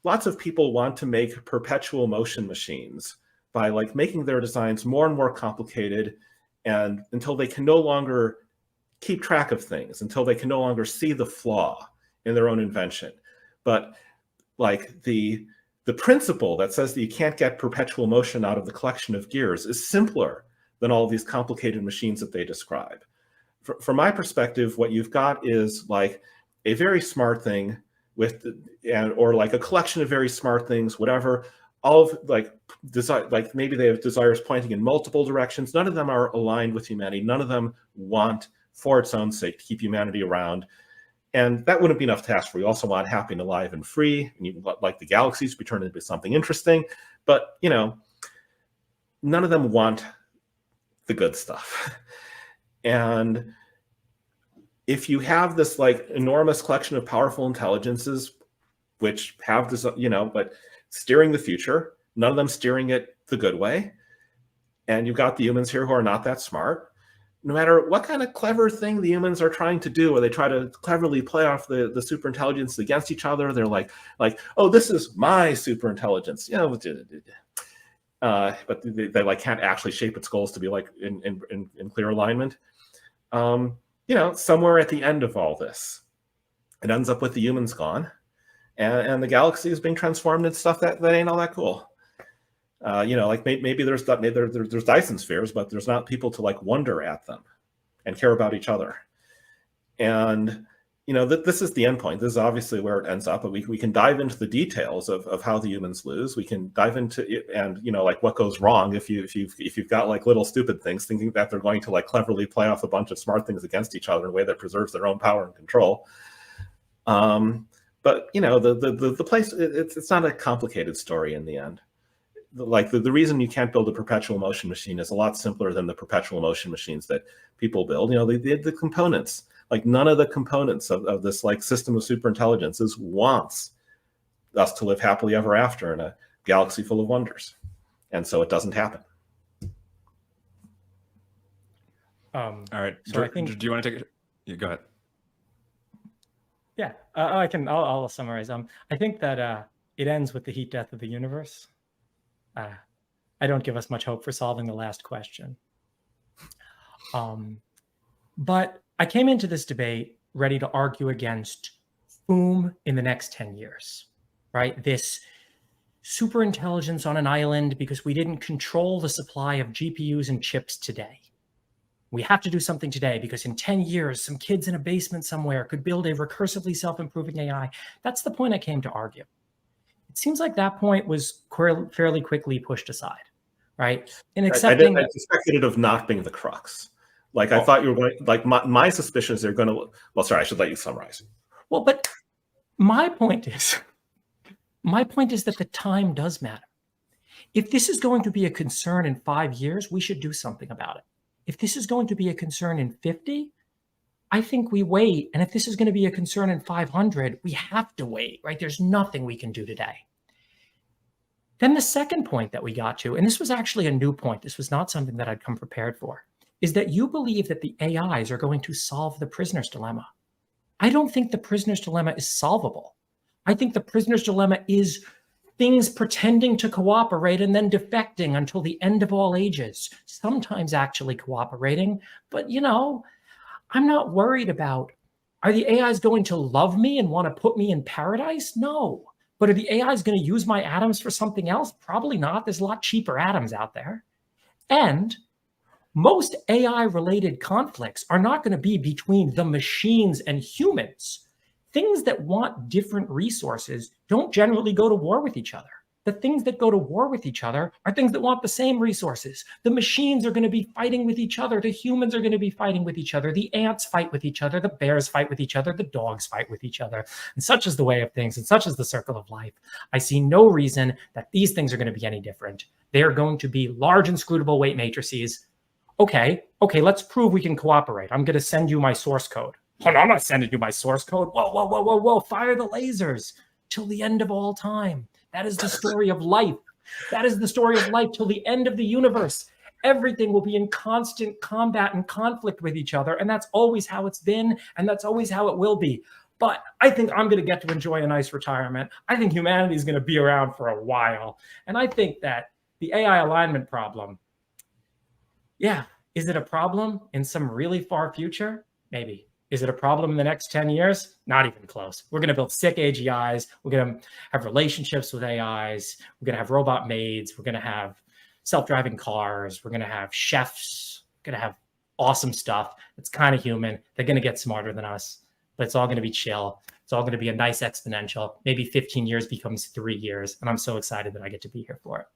lots of people want to make perpetual motion machines by like making their designs more and more complicated, and until they can no longer keep track of things, until they can no longer see the flaw in their own invention. But like the principle that says that you can't get perpetual motion out of the collection of gears is simpler than all these complicated machines that they describe. From my perspective, what you've got is like a very smart thing with, or like a collection of very smart things, whatever, all of like maybe they have desires pointing in multiple directions. None of them are aligned with humanity. None of them want, for its own sake, to keep humanity around. And that wouldn't be enough to ask for. You also want happy and alive and free, and you like the galaxies to be turned into something interesting. But, you know, none of them want the good stuff. And if you have this like enormous collection of powerful intelligences, which have this, you know, but steering the future, none of them steering it the good way, and you've got the humans here who are not that smart, no matter what kind of clever thing the humans are trying to do, or they try to cleverly play off the superintelligence against each other, they're like, oh, this is my superintelligence, you know, but they like can't actually shape its goals to be like in clear alignment. You know, somewhere at the end of all this, it ends up with the humans gone, and the galaxy is being transformed into stuff that ain't all that cool. You know, like maybe there's Dyson spheres, but there's not people to like wonder at them and care about each other. And you know, this is the end point. This is obviously where it ends up, but we can dive into the details of how the humans lose. We can dive into it, and you know, like what goes wrong if you've got like little stupid things thinking that they're going to like cleverly play off a bunch of smart things against each other in a way that preserves their own power and control. But you know, the place, it's not a complicated story in the end. Like the reason you can't build a perpetual motion machine is a lot simpler than the perpetual motion machines that people build. You know, the components, like none of the components of this like system of superintelligences wants us to live happily ever after in a galaxy full of wonders. And so it doesn't happen. All right. So do you want to take it? Yeah, go ahead. Yeah, I'll summarize. I think that it ends with the heat death of the universe. I don't give us much hope for solving the last question. But I came into this debate ready to argue against FOOM in the next 10 years, right? This superintelligence on an island because we didn't control the supply of GPUs and chips today. We have to do something today because in 10 years, some kids in a basement somewhere could build a recursively self-improving AI. That's the point I came to argue. It seems like that point was fairly quickly pushed aside, right? In accepting I suspected it of not being the crux. Like I thought you were going, like my suspicion is they're going to, well, sorry, I should let you summarize. Well, but my point is that the time does matter. If this is going to be a concern in 5 years, we should do something about it. If this is going to be a concern in 50, I think we wait. And if this is going to be a concern in 500, we have to wait, right? There's nothing we can do today. Then the second point that we got to, and this was actually a new point, this was not something that I'd come prepared for, is that you believe that the AIs are going to solve the prisoner's dilemma. I don't think the prisoner's dilemma is solvable. I think the prisoner's dilemma is things pretending to cooperate and then defecting until the end of all ages, sometimes actually cooperating. But, you know, I'm not worried about, are the AIs going to love me and want to put me in paradise? No. But are the AIs going to use my atoms for something else? Probably not. There's a lot cheaper atoms out there. And most AI-related conflicts are not going to be between the machines and humans. Things that want different resources don't generally go to war with each other. The things that go to war with each other are things that want the same resources. The machines are going to be fighting with each other. The humans are going to be fighting with each other. The ants fight with each other. The bears fight with each other. The dogs fight with each other. And such is the way of things, and such is the circle of life. I see no reason that these things are going to be any different. They are going to be large inscrutable weight matrices. Okay, let's prove we can cooperate. I'm going to send you my source code. Oh, no, I'm not sending you my source code. Whoa. Fire the lasers till the end of all time. That is the story of life. That is the story of life till the end of the universe. Everything will be in constant combat and conflict with each other. And that's always how it's been. And that's always how it will be. but I think I'm going to get to enjoy a nice retirement. I think humanity is going to be around for a while. And I think that the AI alignment problem, yeah, is it a problem in some really far future? Maybe. Is it a problem in the next 10 years? Not even close. We're going to build sick AGIs. We're going to have relationships with AIs. We're going to have robot maids. We're going to have self-driving cars. We're going to have chefs. We're going to have awesome stuff. It's kind of human. They're going to get smarter than us, but it's all going to be chill. It's all going to be a nice exponential. Maybe 15 years becomes 3 years. And I'm so excited that I get to be here for it.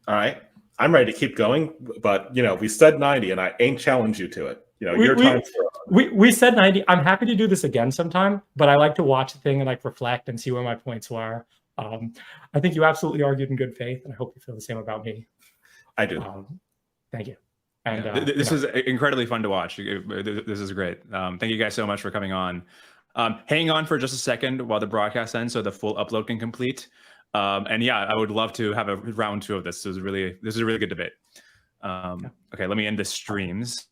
All right. I'm ready to keep going, but we said 90 and I ain't challenged you to it. Your time's we said 90. I'm happy to do this again sometime, but I like to watch the thing and like reflect and see where my points were. I think you absolutely argued in good faith, and I hope you feel the same about me. I do. Thank you. And this is incredibly fun to watch. This is great. Thank you guys so much for coming on. Hang on for just a second while the broadcast ends so the full upload can complete. And yeah, I would love to have a round 2 of this. This is a really good debate. Okay, let me end the streams.